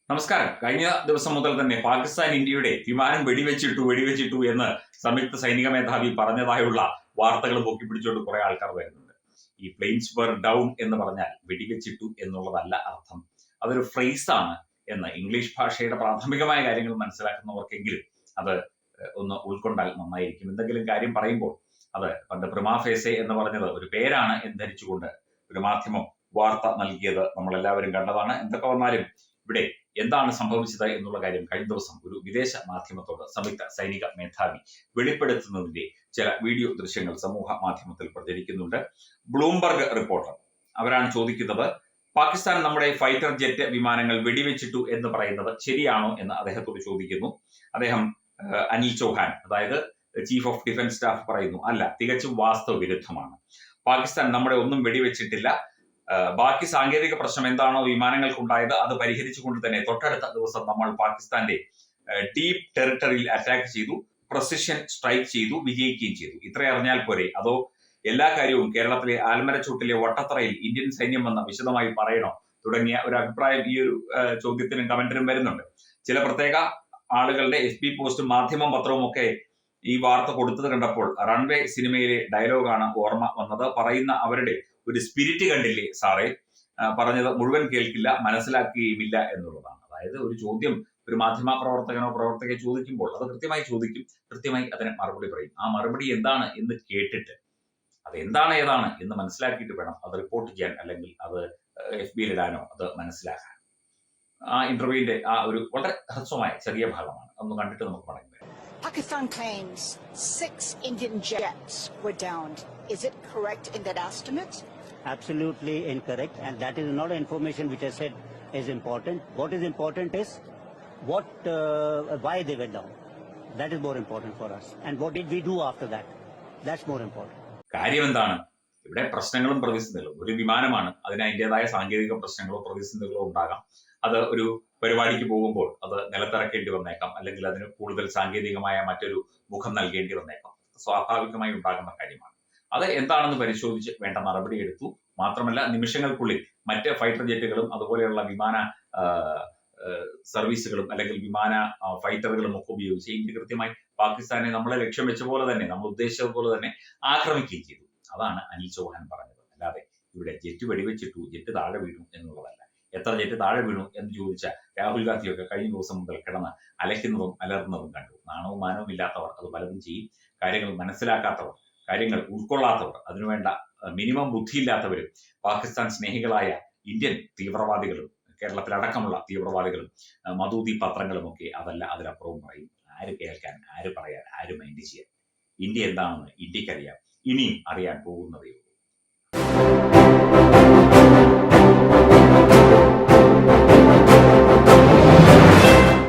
നമസ്കാരം. കഴിഞ്ഞ ദിവസം മുതൽ തന്നെ പാകിസ്ഥാൻ ഇന്ത്യയുടെ വിമാനം വെടിവെച്ചിട്ടു എന്ന് സംയുക്ത സൈനിക മേധാവി പറഞ്ഞതായുള്ള വാർത്തകൾ പൊക്കിപ്പിടിച്ചുകൊണ്ട് കുറെ ആൾക്കാർ വരുന്നുണ്ട്. ഈ പ്ലെയിൻസ് വെർ ഡൗൺ എന്ന് പറഞ്ഞാൽ വെടിവെച്ചിട്ടു എന്നുള്ളതല്ല അർത്ഥം. അതൊരു ഫ്രേസ് ആണ് എന്ന് ഇംഗ്ലീഷ് ഭാഷയുടെ പ്രാഥമികമായ കാര്യങ്ങൾ മനസ്സിലാക്കുന്നവർക്കെങ്കിലും അത് ഒന്ന് ഉൾക്കൊണ്ടാൽ നന്നായിരിക്കും. എന്തെങ്കിലും കാര്യം പറയുമ്പോൾ അത് പണ്ട് പ്രിമാഫേസെ എന്ന് പറഞ്ഞത് ഒരു പേരാണ് എന്ന് ധരിച്ചുകൊണ്ട് ഒരു മാധ്യമം വാർത്ത നൽകിയത് നമ്മളെല്ലാവരും കണ്ടതാണ്. എന്തൊക്കെ വന്നാലും ഇവിടെ എന്താണ് സംഭവിച്ചത് എന്നുള്ള കാര്യം കഴിഞ്ഞ ദിവസം ഒരു വിദേശ മാധ്യമത്തോട് സംയുക്ത സൈനിക മേധാവി വെളിപ്പെടുത്തുന്നതിന്റെ ചില വീഡിയോ ദൃശ്യങ്ങൾ സമൂഹ മാധ്യമത്തിൽ പ്രചരിക്കുന്നുണ്ട്. ബ്ലൂംബർഗ് റിപ്പോർട്ടർ അവരാണ് ചോദിക്കുന്നത്, പാകിസ്ഥാൻ നമ്മുടെ ഫൈറ്റർ ജെറ്റ് വിമാനങ്ങൾ വെടിവെച്ചിട്ടു എന്ന് പറയുന്നത് ശരിയാണോ എന്ന് അദ്ദേഹത്തോട് ചോദിക്കുന്നു. അദ്ദേഹം അനിൽ ചൗഹാൻ, അതായത് ചീഫ് ഓഫ് ഡിഫൻസ് സ്റ്റാഫ് പറയുന്നു, അല്ല, തികച്ചും വാസ്തവ വിരുദ്ധമാണ്. പാകിസ്ഥാൻ നമ്മുടെ ഒന്നും വെടിവെച്ചിട്ടില്ല. ബാക്കി സാങ്കേതിക പ്രശ്നം എന്താണോ വിമാനങ്ങൾക്കുണ്ടായത് അത് പരിഹരിച്ചുകൊണ്ട് തന്നെ തൊട്ടടുത്ത ദിവസം നമ്മൾ പാകിസ്ഥാന്റെ ഡീപ് ടെറിട്ടറിയിൽ അറ്റാക്ക് ചെയ്തു, പ്രസിഷൻ സ്ട്രൈക്ക് ചെയ്തു, വിജയിക്കുകയും ചെയ്തു. ഇത്രയും അറിഞ്ഞാൽ പോരെ? അതോ എല്ലാ കാര്യവും കേരളത്തിലെ ആൽമരച്ചൂട്ടിലെ വട്ടത്തറയിൽ ഇന്ത്യൻ സൈന്യം വന്ന് വിശദമായി പറയണോ? തുടങ്ങിയ ഒരു അഭിപ്രായം ഈ ഒരു ചോദ്യത്തിനും കമന്റിനും വരുന്നുണ്ട്. ചില പ്രത്യേക ആളുകളുടെ FB പോസ്റ്റും മാധ്യമം പത്രവും ഒക്കെ ഈ വാർത്ത കൊടുത്തത് കണ്ടപ്പോൾ റൺവേ സിനിമയിലെ ഡയലോഗാണ് ഓർമ്മ വന്നത്. പറയുന്ന അവരുടെ ഒരു സ്പിരിറ്റ് കണ്ടില്ലേ സാറേ, പറഞ്ഞത് മുഴുവൻ കേൾക്കില്ല, മനസ്സിലാക്കുകയുമില്ല എന്നുള്ളതാണ്. അതായത് ഒരു ചോദ്യം ഒരു മാധ്യമ പ്രവർത്തകനോ പ്രവർത്തകയെ ചോദിക്കുമ്പോൾ അത് കൃത്യമായി ചോദിക്കും, കൃത്യമായി അതിന് മറുപടി പറയും. ആ മറുപടി എന്താണ് എന്ന് കേട്ടിട്ട് അത് എന്താണ് ഏതാണ് എന്ന് മനസ്സിലാക്കിയിട്ട് വേണം അത് റിപ്പോർട്ട് ചെയ്യാൻ, അല്ലെങ്കിൽ അത് FBയിൽ ഇടാനോ അത് മനസ്സിലാക്കാൻ. ആ ഇന്റർവ്യൂവിന്റെ ആ ഒരു വളരെ ഹ്രസ്വമായ ചെറിയ ഭാഗമാണ്, ഒന്ന് കണ്ടിട്ട് നമുക്ക് മടങ്ങി വരാം. Pakistan claims 6 Indian jets were downed. Is it correct in that estimate? Absolutely incorrect, and that is not information which I said is important. What is important is why they were down. That is more important for us. And what did we do after that? That's more important. കാര്യം എന്താണ്? ഇവിടെ പ്രശ്നങ്ങളും പ്രതിസന്ധികളും. ഒരു വിമാനമാണ്, അതിന് അതിൻ്റെതായ സാങ്കേതിക പ്രശ്നങ്ങളോ പ്രതിസന്ധികളോ ഉണ്ടാകാം. അത് ഒരു പരിപാടിക്ക് പോകുമ്പോൾ അത് നിലത്തിറക്കേണ്ടി വന്നേക്കാം, അല്ലെങ്കിൽ അതിന് കൂടുതൽ സാങ്കേതികമായ മറ്റൊരു മുഖം നൽകേണ്ടി വന്നേക്കാം. സ്വാഭാവികമായി ഉണ്ടാകുന്ന കാര്യമാണ്. അത് എന്താണെന്ന് പരിശോധിച്ച് വേണ്ട നടപടി എടുത്തു. മാത്രമല്ല, നിമിഷങ്ങൾക്കുള്ളിൽ മറ്റ് ഫൈറ്റർ ജെറ്റുകളും അതുപോലെയുള്ള വിമാന സർവീസുകളും അല്ലെങ്കിൽ വിമാന ഫൈറ്ററുകളും ഒക്കെ ഉപയോഗിച്ച് ഇന്ത്യ കൃത്യമായി പാകിസ്ഥാനെ നമ്മളെ ലക്ഷ്യം വെച്ച പോലെ തന്നെ, നമ്മൾ ഉദ്ദേശിച്ചത് പോലെ തന്നെ ആക്രമിക്കുകയും ചെയ്തു. അതാണ് അനിൽ ചൗഹാൻ പറഞ്ഞത്. അല്ലാതെ ഇവിടെ ജെറ്റ് വെടിവെച്ചിട്ടു, ജെറ്റ് താഴെ വീണു എന്നുള്ളതല്ല. എത്ര ജെറ്റ് താഴെ വീണു എന്ന് ചോദിച്ച രാഹുൽ ഗാന്ധിയൊക്കെ കഴിഞ്ഞ ദിവസം മുതൽ കിടന്ന് അലയ്ക്കുന്നതും അലർന്നതും കണ്ടു. നാണവും മാനവും ഇല്ലാത്തവർ അത് പലതും ചെയ്യും. കാര്യങ്ങൾ മനസ്സിലാക്കാത്തവർ, കാര്യങ്ങൾ ഉൾക്കൊള്ളാത്തവർ, അതിനുവേണ്ട മിനിമം ബുദ്ധിയില്ലാത്തവരും പാകിസ്ഥാൻ സ്നേഹികളായ ഇന്ത്യൻ തീവ്രവാദികളും കേരളത്തിലടക്കമുള്ള തീവ്രവാദികളും മധൂതി പത്രങ്ങളും ഒക്കെ അതല്ല അതിലപ്പുറവും പറയും. ആര് കേൾക്കാൻ, ആര് പറയാൻ, ആര് മൈൻഡ് ചെയ്യാൻ? ഇന്ത്യ എന്താണെന്ന് ഇന്ത്യക്കറിയാം, ഇനിയും അറിയാൻ പോകുന്നതേ.